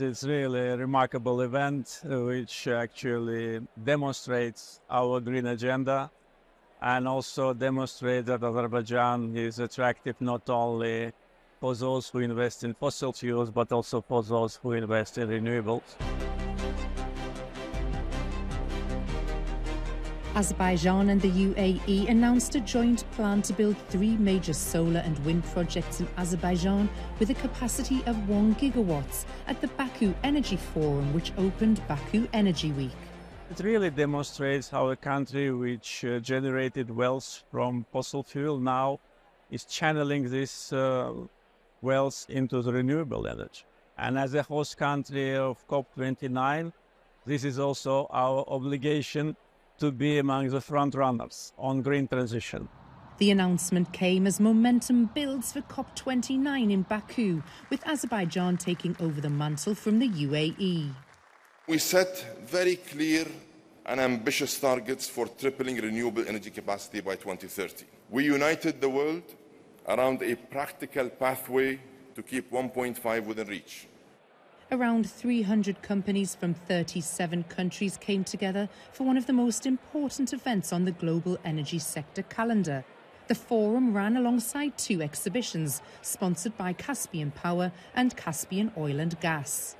It's really a remarkable event which actually demonstrates our green agenda and also demonstrates that Azerbaijan is attractive not only for those who invest in fossil fuels, but also for those who invest in renewables. Azerbaijan and the UAE announced a joint plan to build 3 major solar and wind projects in Azerbaijan with a capacity of 1 gigawatts at the Bakú Energy Forum, which opened Bakú Energy Week. It really demonstrates how a country which generated wealth from fossil fuel now is channeling this wealth into the renewable energy. And as a host country of COP29, this is also our obligation to be among the front runners on green transition. The announcement came as momentum builds for COP29 in Baku, with Azerbaijan taking over the mantle from the UAE. We set very clear and ambitious targets for tripling renewable energy capacity by 2030. We united the world around a practical pathway to keep 1.5 within reach. Around 300 companies from 37 countries came together for one of the most important events on the global energy sector calendar. The forum ran alongside 2 exhibitions, sponsored by Caspian Power and Caspian Oil and Gas.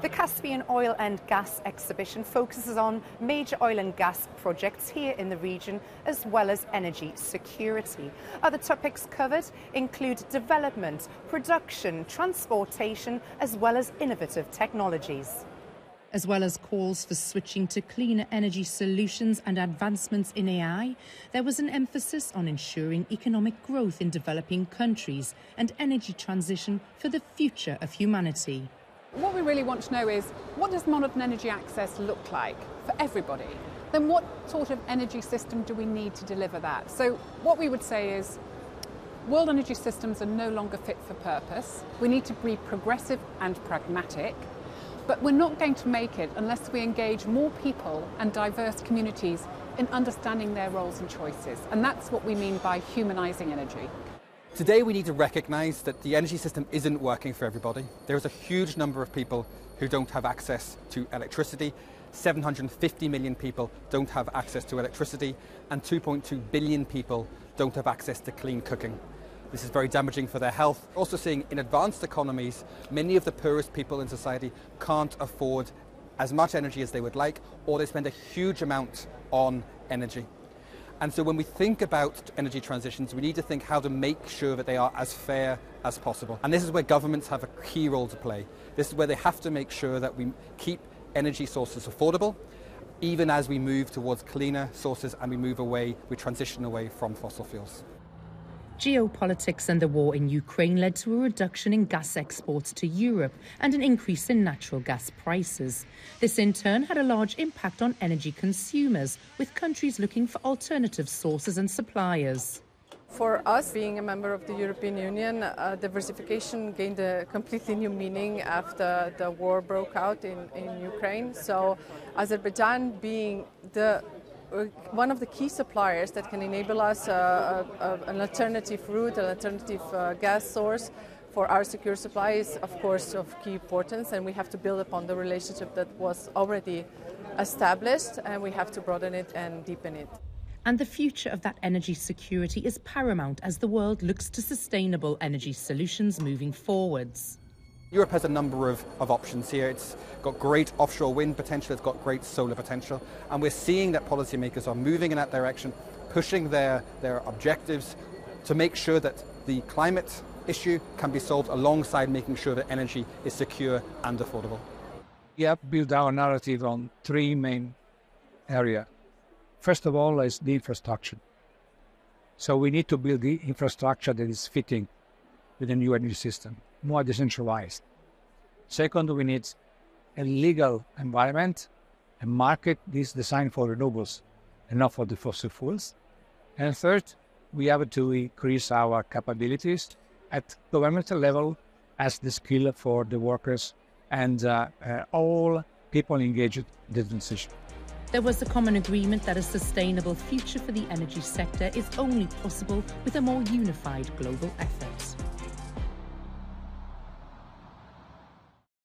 The Caspian Oil and Gas exhibition focuses on major oil and gas projects here in the region, as well as energy security. Other topics covered include development, production, transportation, as well as innovative technologies. As well as calls for switching to cleaner energy solutions and advancements in AI, there was an emphasis on ensuring economic growth in developing countries and energy transition for the future of humanity. What we really want to know is, what does modern energy access look like for everybody? Then what sort of energy system do we need to deliver that? So what we would say is, world energy systems are no longer fit for purpose. We need to be progressive and pragmatic, but we're not going to make it unless we engage more people and diverse communities in understanding their roles and choices. And that's what we mean by humanising energy. Today we need to recognise that the energy system isn't working for everybody. There is a huge number of people who don't have access to electricity. 750 million people don't have access to electricity, and 2.2 billion people don't have access to clean cooking. This is very damaging for their health. Also seeing in advanced economies, many of the poorest people in society can't afford as much energy as they would like, or they spend a huge amount on energy. And so when we think about energy transitions, we need to think how to make sure that they are as fair as possible. And this is where governments have a key role to play. This is where they have to make sure that we keep energy sources affordable, even as we move towards cleaner sources and we transition away from fossil fuels. Geopolitics and the war in Ukraine led to a reduction in gas exports to Europe and an increase in natural gas prices. This in turn had a large impact on energy consumers, with countries looking for alternative sources and suppliers. For us, being a member of the European Union, diversification gained a completely new meaning after the war broke out in Ukraine. So Azerbaijan being one of the key suppliers that can enable us an alternative route, an alternative gas source for our secure supply is, of course, of key importance, and we have to build upon the relationship that was already established, and we have to broaden it and deepen it. And the future of that energy security is paramount as the world looks to sustainable energy solutions moving forwards. Europe has a number of options here. It's got great offshore wind potential, it's got great solar potential, and we're seeing that policymakers are moving in that direction, pushing their objectives to make sure that the climate issue can be solved alongside making sure that energy is secure and affordable. We have built our narrative on 3 main areas. First of all is the infrastructure. So we need to build the infrastructure that is fitting with the new energy system, more decentralized. Second, we need a legal environment, a market that is designed for renewables and not for the fossil fuels. And third, we have to increase our capabilities at governmental level as the skill for the workers and all people engaged in the transition. There was a common agreement that a sustainable future for the energy sector is only possible with a more unified global effort.